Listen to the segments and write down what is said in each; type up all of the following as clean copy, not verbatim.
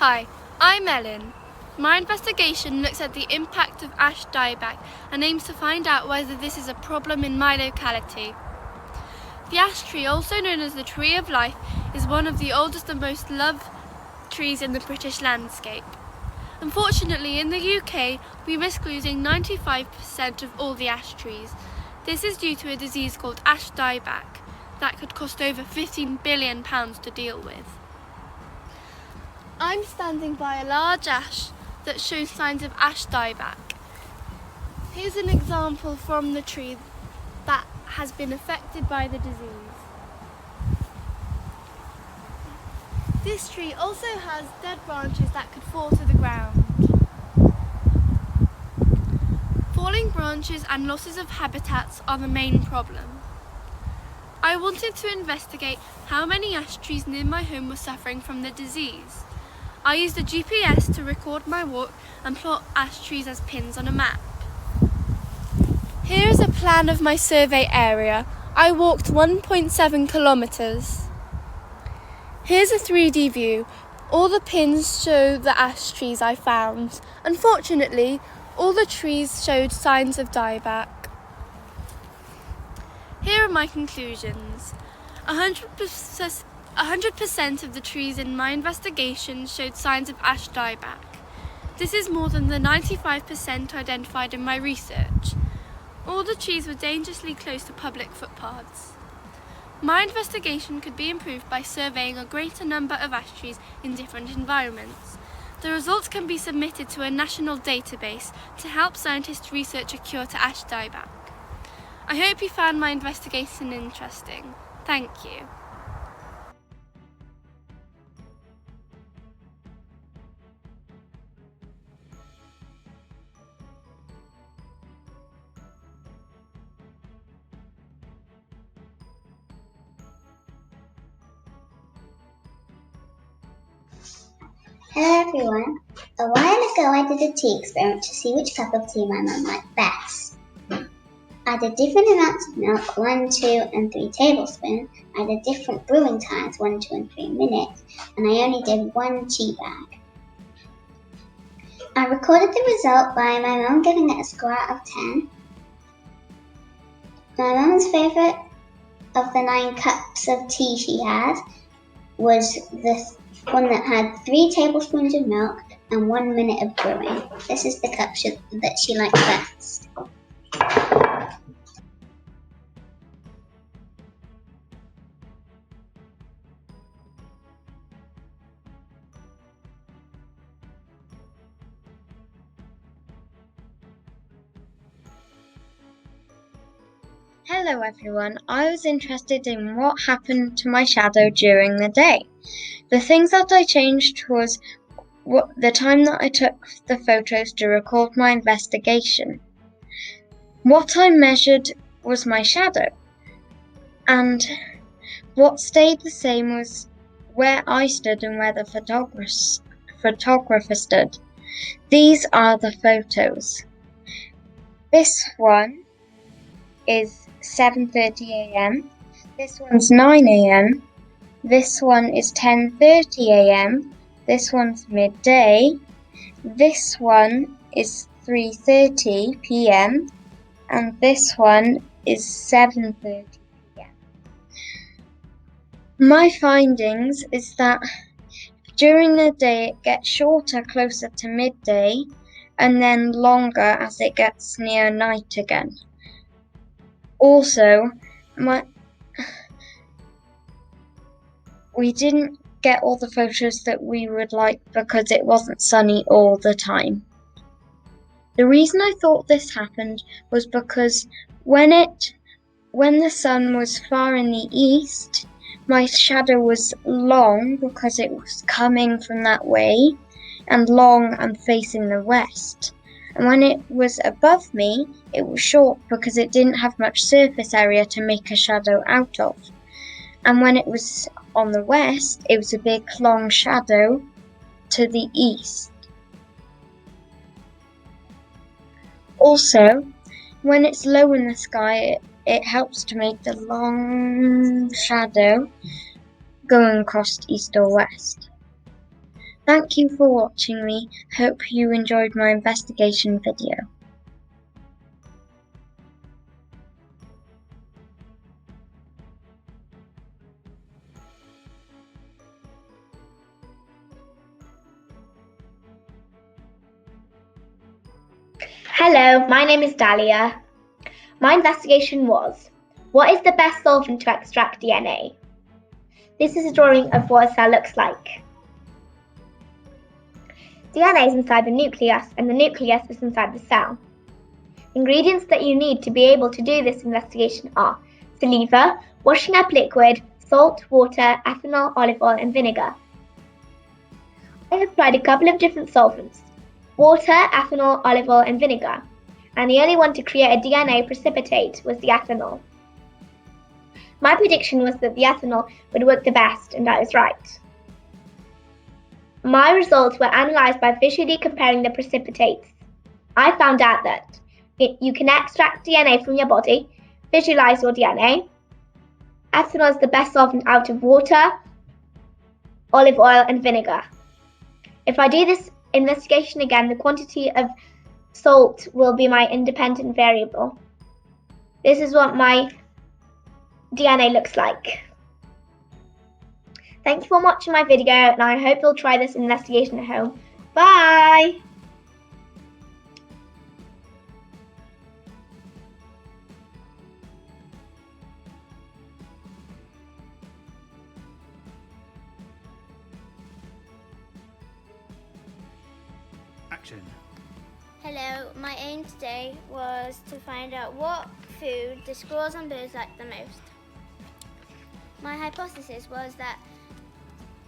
Hi, I'm Ellen. My investigation looks at the impact of ash dieback and aims to find out whether this is a problem in my locality. The ash tree, also known as the Tree of Life, is one of the oldest and most loved trees in the British landscape. Unfortunately, in the UK, we risk losing 95% of all the ash trees. This is due to a disease called ash dieback that could cost over £15 billion to deal with. I'm standing by a large ash that shows signs of ash dieback. Here's an example from the tree that has been affected by the disease. This tree also has dead branches that could fall to the ground. Falling branches and losses of habitats are the main problem. I wanted to investigate how many ash trees near my home were suffering from the disease. I used a GPS to record my walk and plot ash trees as pins on a map. Here is a plan of my survey area. I walked 1.7 kilometres. Here's a 3D view. All the pins show the ash trees I found. Unfortunately, all the trees showed signs of dieback. Here are my conclusions. 100% of the trees in my investigation showed signs of ash dieback. This is more than the 95% identified in my research. All the trees were dangerously close to public footpaths. My investigation could be improved by surveying a greater number of ash trees in different environments. The results can be submitted to a national database to help scientists research a cure to ash dieback. I hope you found my investigation interesting. Thank you. Hello everyone. A while ago I did a tea experiment to see which cup of tea my mum liked best. I did different amounts of milk, 1, 2 and 3 tablespoons. I did different brewing times, 1, 2 and 3 minutes, and I only did 1 tea bag. I recorded the result by my mum giving it a score out of 10. My mum's favourite of the 9 cups of tea she had was the one that had 3 tablespoons of milk and 1 minute of brewing. This is the cup that she liked best. Hello everyone, I was interested in what happened to my shadow during the day. The things that I changed was the time that I took the photos to record my investigation. What I measured was my shadow, and what stayed the same was where I stood and where the photographer stood. These are the photos. This one is 7:30 a.m. This one's 9 a.m. This one is 10:30 a.m. This one's midday. This one is 3:30 p.m. and this one is 7:30 p.m. My findings is that during the day it gets shorter closer to midday and then longer as it gets near night again. Also, we didn't get all the photos that we would like because it wasn't sunny all the time. The reason I thought this happened was because when the sun was far in the east, my shadow was long because it was coming from that way, and long and facing the west. And when it was above me, it was short because it didn't have much surface area to make a shadow out of. And when it was on the west, it was a big long shadow to the east. Also, when it's low in the sky, it helps to make the long shadow going across east or west. Thank you for watching me. Hope you enjoyed my investigation video. Hello, my name is Dahlia. My investigation was, what is the best solvent to extract DNA? This is a drawing of what a cell looks like. DNA is inside the nucleus and the nucleus is inside the cell. Ingredients that you need to be able to do this investigation are saliva, washing up liquid, salt, water, ethanol, olive oil and vinegar. I have tried a couple of different solvents, water, ethanol, olive oil and vinegar, and the only one to create a DNA precipitate was the ethanol. My prediction was that the ethanol would work the best, and I was right. My results were analysed by visually comparing the precipitates. I found out that you can extract DNA from your body, visualise your DNA. Ethanol is the best solvent out of water, olive oil and vinegar. If I do this investigation again, the quantity of salt will be my independent variable. This is what my DNA looks like. Thank you for watching my video and I hope you'll try this investigation at home. Bye! Action. Hello, my aim today was to find out what food the squirrels and birds like the most. My hypothesis was that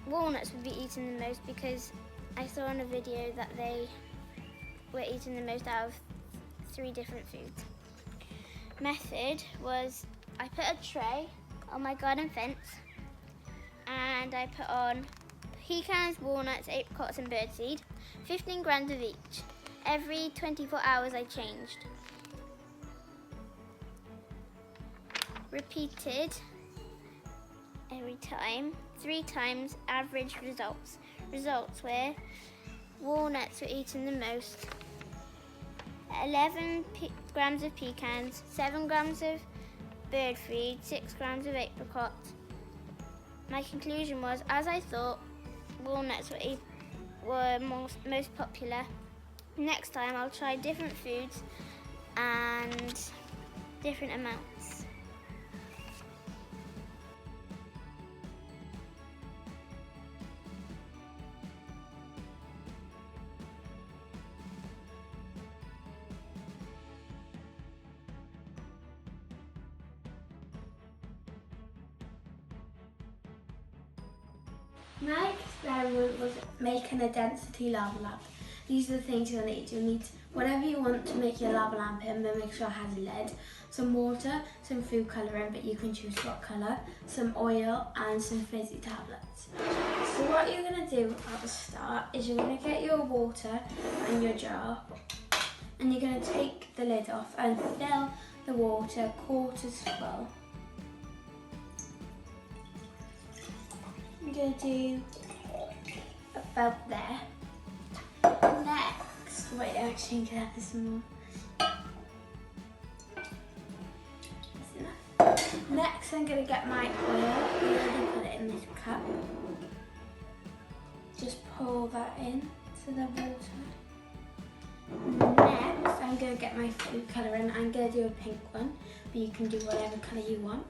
walnuts would be eaten the most because I saw in a video that they were eaten the most out of 3 different foods. Method was I put a tray on my garden fence and I put on pecans, walnuts, apricots and birdseed, 15 grams of each. Every 24 hours I changed. Repeated every time, 3 times, average results. Results were walnuts were eaten the most, 11 grams of pecans, 7 grams of bird feed, 6 grams of apricots. My conclusion was, as I thought, walnuts were most popular. Next time I'll try different foods and different amounts. My experiment was making a density lava lamp. These are the things you'll need. You'll need whatever you want to make your lava lamp in, but make sure it has a lid. Some water, some food colouring, but you can choose what colour, some oil and some fizzy tablets. So what you're going to do at the start is you're going to get your water and your jar and you're going to take the lid off and fill the water quarters full. I'm going to do about there. Next, wait, actually, can I have this more? That's enough. Next, I'm going to get my oil. I already put it in this cup. Just pour that in to the water. Next, I'm going to get my food colouring. I'm going to do a pink one, but you can do whatever colour you want.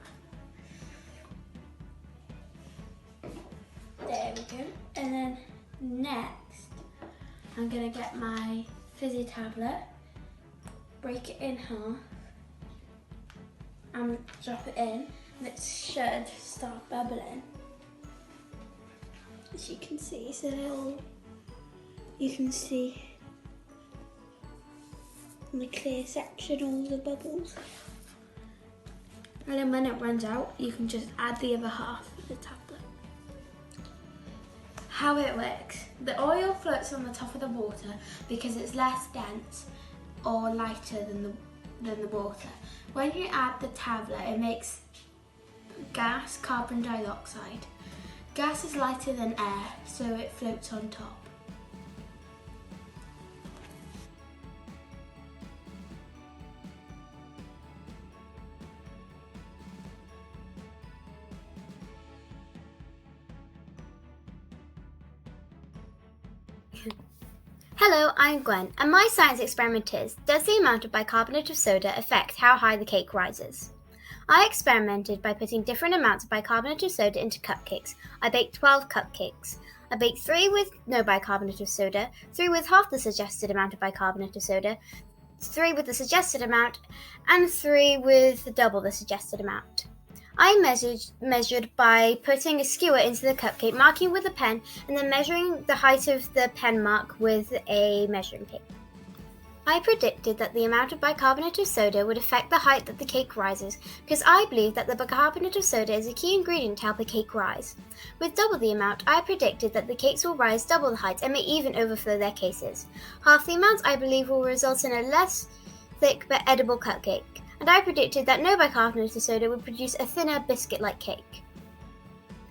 There we go. And then next, I'm going to get my fizzy tablet, break it in half, and drop it in, and it should start bubbling. As you can see, so you can see in the clear section all the bubbles. And then when it runs out, you can just add the other half of the tablet. How it works. The oil floats on the top of the water because it's less dense or lighter than the water. When you add the tablet, it makes gas, carbon dioxide. Gas is lighter than air, so it floats on top. Hello, I'm Gwen, and my science experiment is, does the amount of bicarbonate of soda affect how high the cake rises? I experimented by putting different amounts of bicarbonate of soda into cupcakes. I baked 12 cupcakes. I baked 3 with no bicarbonate of soda, 3 with half the suggested amount of bicarbonate of soda, 3 with the suggested amount, and 3 with double the suggested amount. I measured by putting a skewer into the cupcake, marking with a pen, and then measuring the height of the pen mark with a measuring tape. I predicted that the amount of bicarbonate of soda would affect the height that the cake rises, because I believe that the bicarbonate of soda is a key ingredient to help a cake rise. With double the amount, I predicted that the cakes will rise double the height and may even overflow their cases. Half the amount, I believe, will result in a less thick but edible cupcake, and I predicted that no bicarbonate of soda would produce a thinner biscuit-like cake.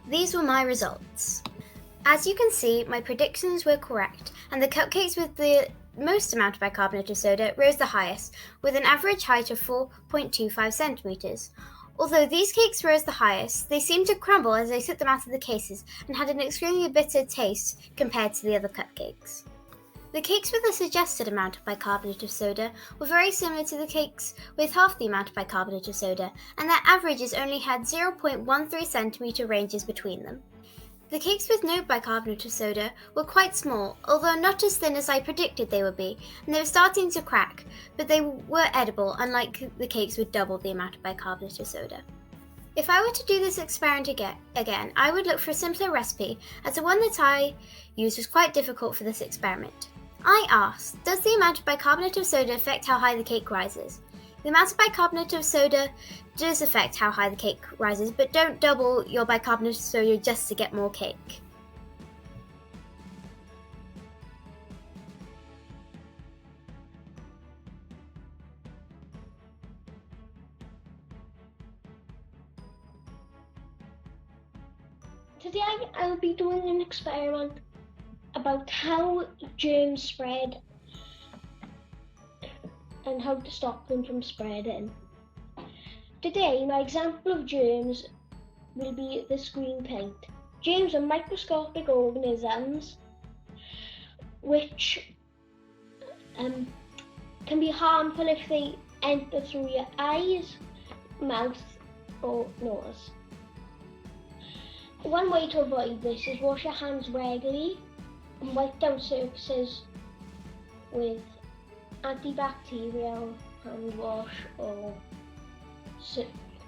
These were my results. As you can see, my predictions were correct, and the cupcakes with the most amount of bicarbonate of soda rose the highest, with an average height of 4.25 centimeters. Although these cakes rose the highest, they seemed to crumble as I took them out of the cases and had an extremely bitter taste compared to the other cupcakes. The cakes with the suggested amount of bicarbonate of soda were very similar to the cakes with half the amount of bicarbonate of soda, and their averages only had 0.13 centimeter ranges between them. The cakes with no bicarbonate of soda were quite small, although not as thin as I predicted they would be, and they were starting to crack, but they were edible, unlike the cakes with double the amount of bicarbonate of soda. If I were to do this experiment again, I would look for a simpler recipe, as the one that I used was quite difficult for this experiment. I asked, does the amount of bicarbonate of soda affect how high the cake rises? The amount of bicarbonate of soda does affect how high the cake rises, but don't double your bicarbonate of soda just to get more cake. Today I'll be doing an experiment about how germs spread and how to stop them from spreading. Today, my example of germs will be this green paint. Germs are microscopic organisms which can be harmful if they enter through your eyes, mouth or nose. One way to avoid this is wash your hands regularly and wipe down surfaces with antibacterial hand wash or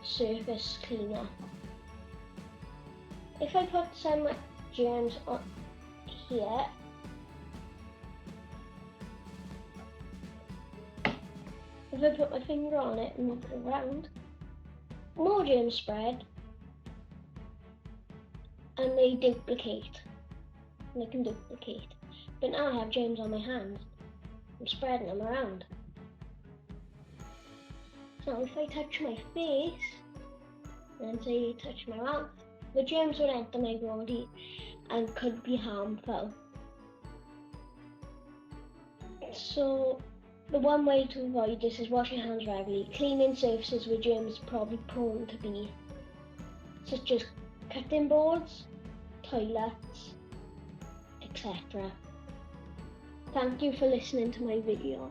surface cleaner. If I put some germs on here, if I put my finger on it and move it around, more germs spread and they duplicate. And they can duplicate. But now I have germs on my hands. I'm spreading them around. So if I touch my face and say touch my mouth, the germs will enter my body and could be harmful. So the one way to avoid this is wash your hands regularly, cleaning surfaces where germs are probably prone to be, such as cutting boards, toilets, etc. Thank you for listening to my video.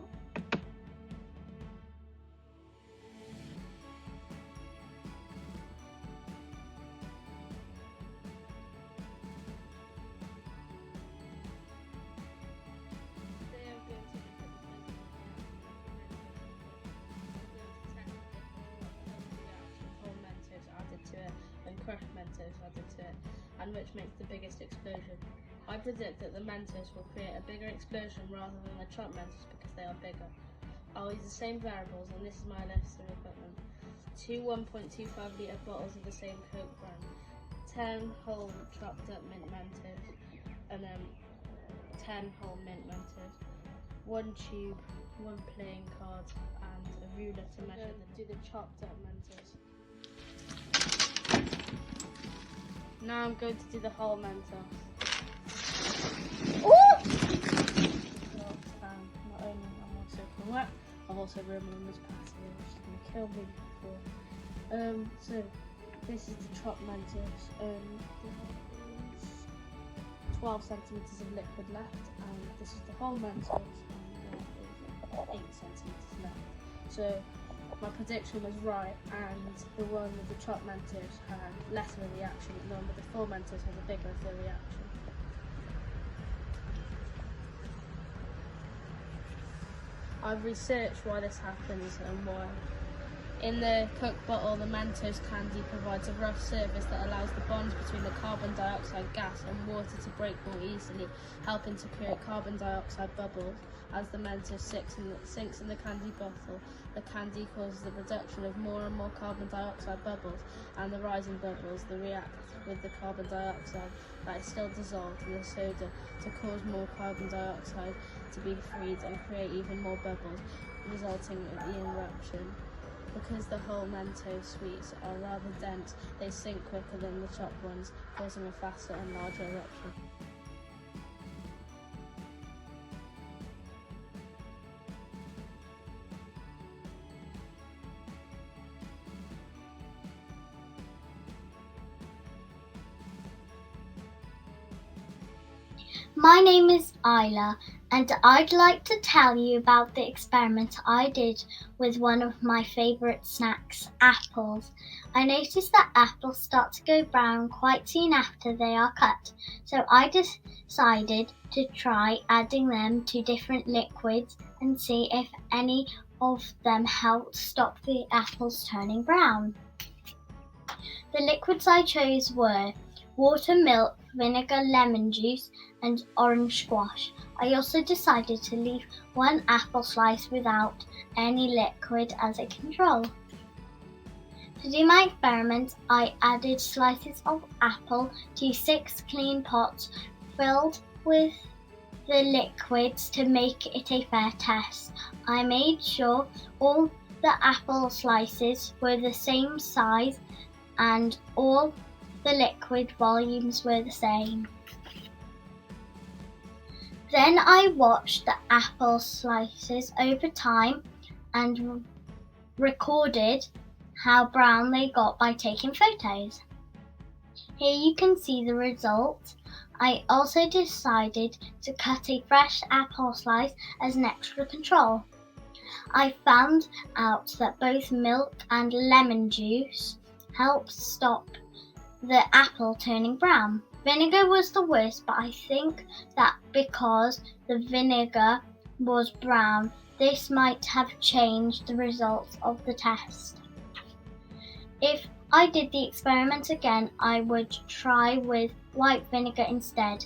Crushed Mentos added to it, and which makes the biggest explosion. I predict that the Mentos will create a bigger explosion rather than the chopped Mentos because they are bigger. I'll use the same variables, and this is my list of equipment. 2 1.25 litre bottles of the same Coke brand, 10 whole chopped up mint Mentos, and 10 whole mint Mentos, 1 tube, 1 playing card, and a ruler to measure the chopped up Mentos. Now I'm going to do the whole Mentos. Not only I'm also correct, I've also remembered this passage, which is going to kill me before. So this is the chopped Mentos. 12 centimetres of liquid left, and this is the whole Mentos, and there is 8 centimetres left. So my prediction was right, and the one with the chopped Mentos had less of a reaction, and the one with the full Mentos has a bigger of a reaction. I've researched why this happens and why. In the Coke bottle, the Mentos candy provides a rough surface that allows the bonds between the carbon dioxide gas and water to break more easily, helping to create carbon dioxide bubbles. As the Mentos sinks in the candy bottle, the candy causes the production of more and more carbon dioxide bubbles, and the rising bubbles react with the carbon dioxide that is still dissolved in the soda to cause more carbon dioxide to be freed and create even more bubbles, resulting in the eruption. Because the whole Mentos sweets are rather dense, they sink quicker than the chopped ones, causing a faster and larger eruption. My name is Isla, and I'd like to tell you about the experiment I did with one of my favourite snacks, apples. I noticed that apples start to go brown quite soon after they are cut, so I decided to try adding them to different liquids and see if any of them helped stop the apples turning brown. The liquids I chose were water, milk, vinegar, lemon juice, and orange squash. I also decided to leave one apple slice without any liquid as a control. To do my experiment, I added slices of apple to 6 clean pots filled with the liquids to make it a fair test. I made sure all the apple slices were the same size and all the liquid volumes were the same. Then I watched the apple slices over time and recorded how brown they got by taking photos. Here you can see the result. I also decided to cut a fresh apple slice as an extra control. I found out that both milk and lemon juice help stop the apple turning brown. Vinegar was the worst, but I think that because the vinegar was brown, this might have changed the results of the test. If I did the experiment again, I would try with white vinegar instead.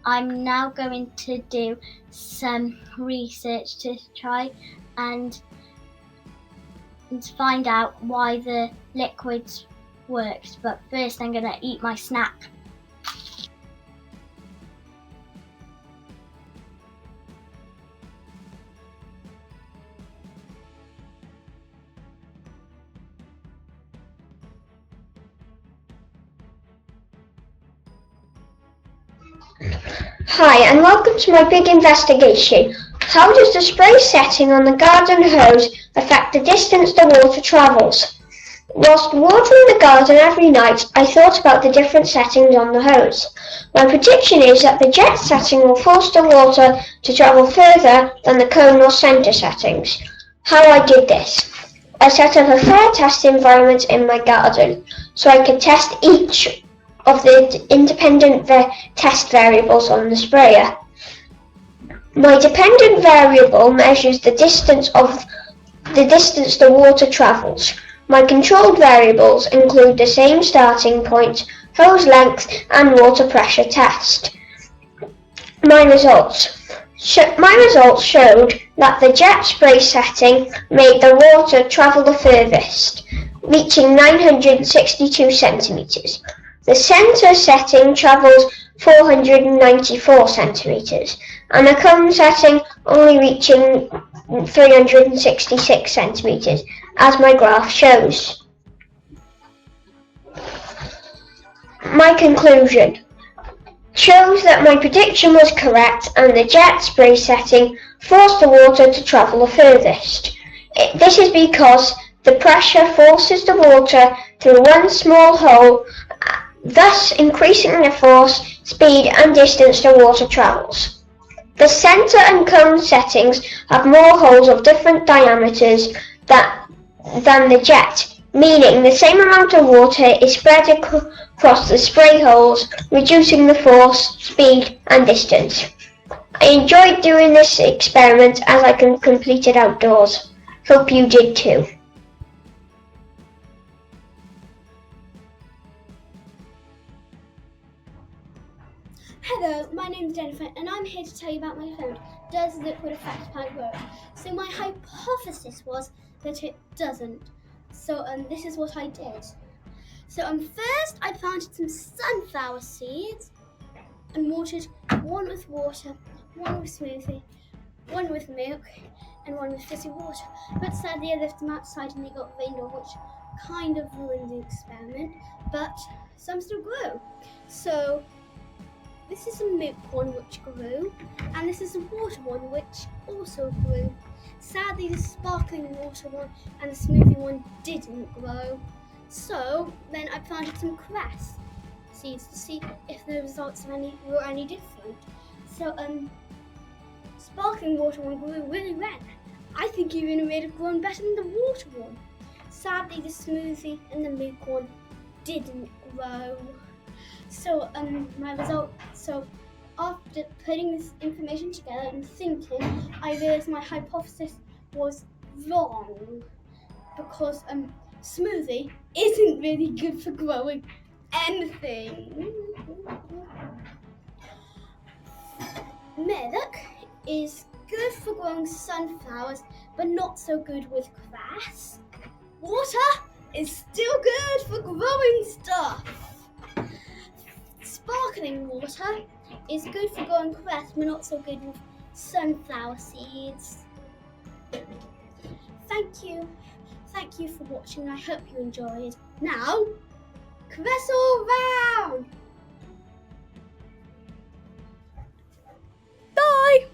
I'm now going to do some research to try and find out why the liquids worked, but first I'm going to eat my snack. Hi, and welcome to my big investigation. How does the spray setting on the garden hose affect the distance the water travels? Whilst watering the garden every night, I thought about the different settings on the hose. My prediction is that the jet setting will force the water to travel further than the cone or centre settings. How I did this. I set up a fair test environment in my garden, so I could test each of the independent test variables on the sprayer. My dependent variable measures the distance the water travels. My controlled variables include the same starting point, hose length, and water pressure test. My results showed that the jet spray setting made the water travel the furthest, reaching 962 centimetres. The centre setting travels 494 centimetres, and the cone setting only reaching 366 centimetres, as my graph shows. My conclusion shows that my prediction was correct and the jet spray setting forced the water to travel the furthest. This is because the pressure forces the water through one small hole thus increasing the force, speed and distance the water travels. The centre and cone settings have more holes of different diameters than the jet, meaning the same amount of water is spread across the spray holes, reducing the force, speed and distance. I enjoyed doing this experiment as I can complete it outdoors. Hope you did too. Hello, my name is Jennifer and I'm here to tell you about my friend. Does liquid affect plant growth? So my hypothesis was that it doesn't. So this is what I did. So first I planted some sunflower seeds and watered one with water, one with smoothie, one with milk and one with fizzy water. But sadly I left them outside and they got rained on, which kind of ruined the experiment, but some still grew. So this is a milk one which grew, and this is a water one which also grew. Sadly, the sparkling water one and the smoothie one didn't grow. So then I planted some cress seeds to see if the results were any different. So sparkling water one grew really red. I think even it may have grown better than the water one. Sadly, the smoothie and the milk one didn't grow. So my result, so after putting this information together and thinking, I realized my hypothesis was wrong because smoothie isn't really good for growing anything. Milk is good for growing sunflowers, but not so good with grass. Water is still good for growing stuff. Sparkling water is good for growing cress, but not so good with sunflower seeds. Thank you for watching. I hope you enjoyed. Now, cress all round! Bye!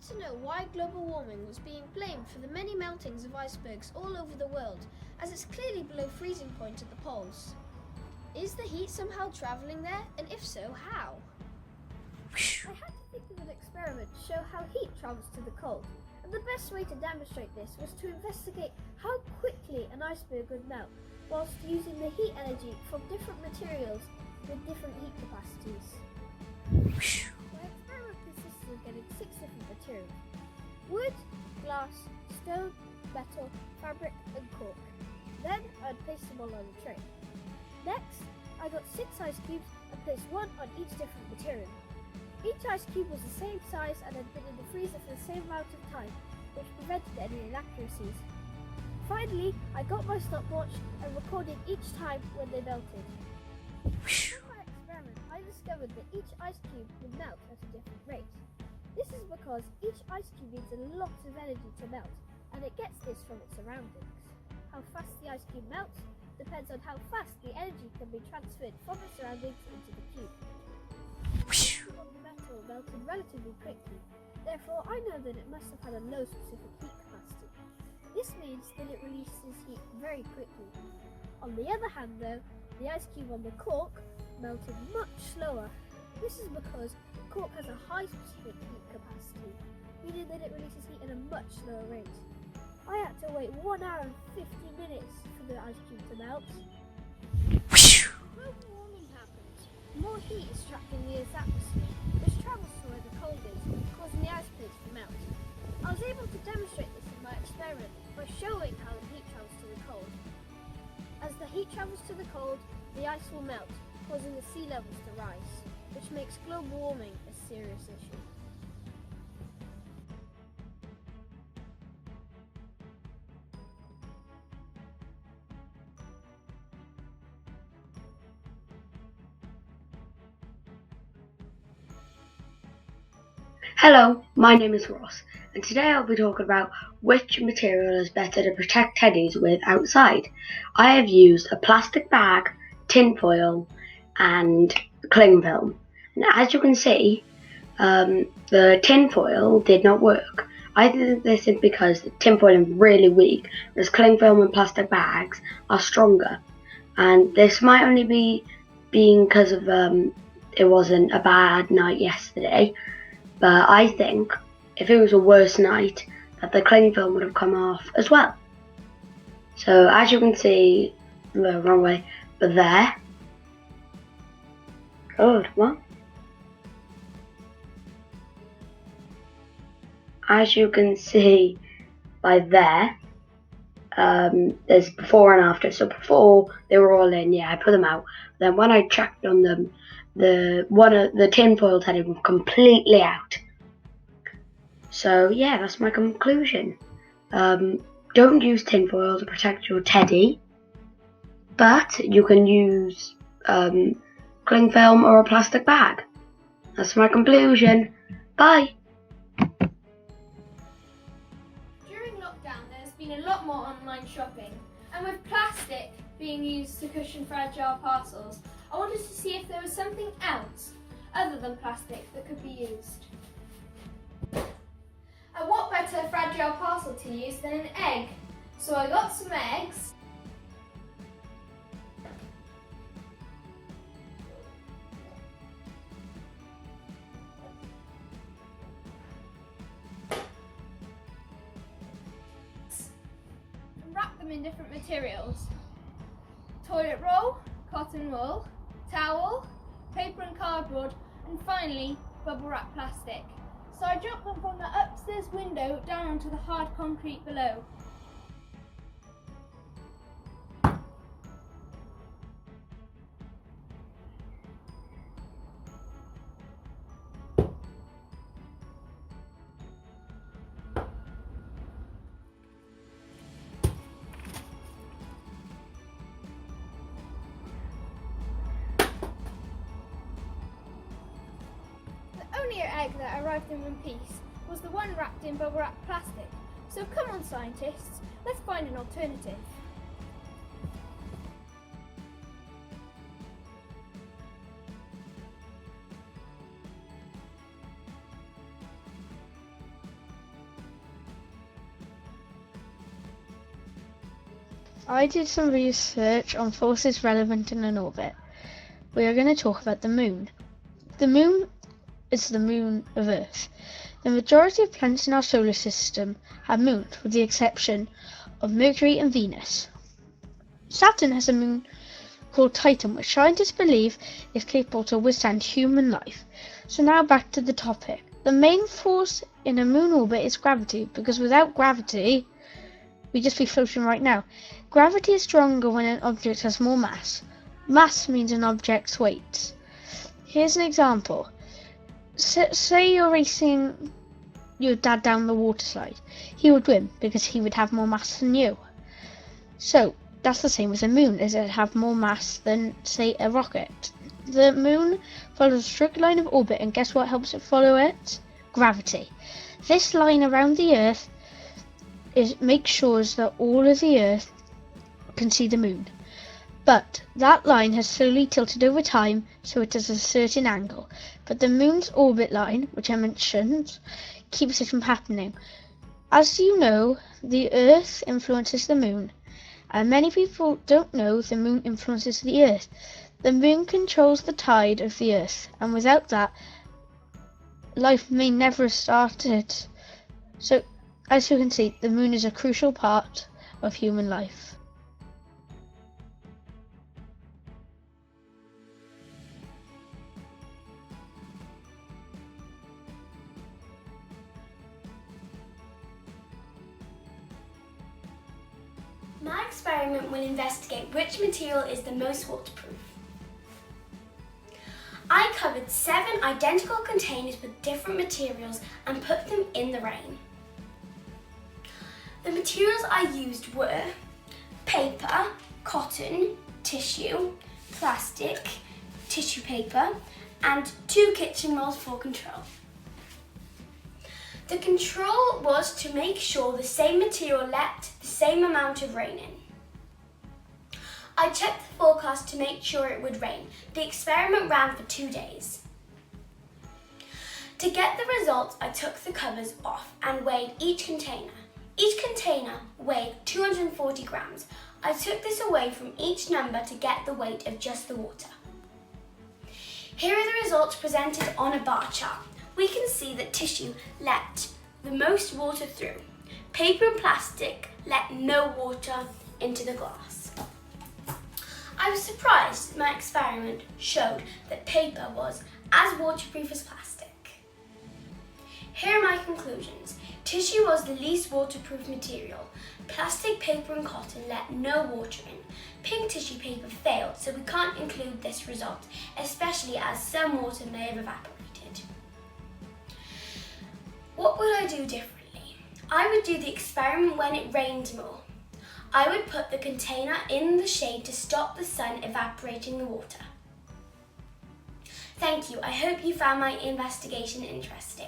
To know why global warming was being blamed for the many meltings of icebergs all over the world, as it's clearly below freezing point at the poles. Is the heat somehow travelling there? And if so, how? I had to think of an experiment to show how heat travels to the cold. And the best way to demonstrate this was to investigate how quickly an iceberg would melt whilst using the heat energy from different materials with different heat capacities. My experiment consisted of getting 6 different materials: wood, glass, stone, metal, fabric and cork. Then I'd place them all on a tray. Next, I got 6 ice cubes and placed 1 on each different material. Each ice cube was the same size and had been in the freezer for the same amount of time, which prevented any inaccuracies. Finally, I got my stopwatch and recorded each time when they melted. In my experiment, I discovered that each ice cube would melt at a different rate. This is because each ice cube needs a lot of energy to melt, and it gets this from its surroundings. How fast the ice cube melts depends on how fast the energy can be transferred from the surroundings into the cube. The metal melted relatively quickly, therefore I know that it must have had a low specific heat capacity. This means that it releases heat very quickly. On the other hand though, the ice cube on the cork melted much slower. This is because cork has a high specific heat capacity, meaning that it releases heat at a much slower rate. I had to wait 1 hour and 50 minutes for the ice cube to melt. Global warming happens. More heat is trapped in the Earth's atmosphere, which travels to where the cold is, causing the ice plates to melt. I was able to demonstrate this in my experiment by showing how the heat travels to the cold. As the heat travels to the cold, the ice will melt, causing the sea levels to rise, which makes global warming a serious issue. Hello, my name is Ross, and today I'll be talking about which material is better to protect teddies with outside. I have used a plastic bag, tin foil, and cling film. And as you can see, the tin foil did not work. I think this is because the tin foil is really weak, whereas cling film and plastic bags are stronger. And this might only be because of it wasn't a bad night yesterday. But I think if it was a worse night, that the cling film would have come off as well. So as you can see, the wrong way, but there. Good, what? As you can see by there, there's before and after. So before they were all in, yeah, I put them out. Then when I checked on them, the tin foil teddy was completely out. So yeah, that's my conclusion. Don't use tin foil to protect your teddy, but you can use cling film or a plastic bag. That's my conclusion. Bye. During lockdown, there's been a lot more online shopping, and with plastic being used to cushion fragile parcels, I wanted to see if there was something else other than plastic that could be used. And what better fragile parcel to use than an egg? So I got some eggs, and wrapped them in different materials: toilet roll, cotton wool, towel, paper and cardboard, and finally bubble wrap plastic. So I dropped them from the upstairs window down onto the hard concrete below. The only egg that arrived in one piece was the one wrapped in bubble wrap plastic. So come on scientists, let's find an alternative. I did some research on forces relevant in an orbit. we are going to talk about the moon. The moon is the moon of Earth. The majority of planets in our solar system have moons, with the exception of Mercury and Venus. Saturn has a moon called Titan, which scientists believe is capable to withstand human life. So now back to the topic. The main force in a moon orbit is gravity, because without gravity, we'd just be floating right now. Gravity is stronger when an object has more mass. Mass means an object's weight. Here's an example. Say you're racing your dad down the water slide. He would win because he would have more mass than you. So that's the same with the moon, as it have more mass than, say, a rocket. The moon follows a strict line of orbit, and guess what helps it follow it? Gravity. This line around the Earth makes sure that all of the Earth can see the moon. But that line has slowly tilted over time, so it is a certain angle. But the moon's orbit line, which I mentioned, keeps it from happening. As you know, the Earth influences the moon, and many people don't know the moon influences the Earth. The moon controls the tide of the Earth, and without that, life may never have started. So, as you can see, the moon is a crucial part of human life. My experiment will investigate which material is the most waterproof. I covered 7 identical containers with different materials and put them in the rain. The materials I used were paper, cotton, tissue, plastic, tissue paper, and 2 kitchen rolls for control. The control was to make sure the same material let the same amount of rain in. I checked the forecast to make sure it would rain. The experiment ran for 2 days. To get the results, I took the covers off and weighed each container. Each container weighed 240 grams. I took this away from each number to get the weight of just the water. Here are the results presented on a bar chart. We can see that tissue let the most water through. Paper and plastic let no water into the glass. I was surprised that my experiment showed that paper was as waterproof as plastic. Here are my conclusions. Tissue was the least waterproof material. Plastic, paper and cotton let no water in. Pink tissue paper failed, so we can't include this result, especially as some water may have evaporated. What would I do differently? I would do the experiment when it rained more. I would put the container in the shade to stop the sun evaporating the water. Thank you. I hope you found my investigation interesting.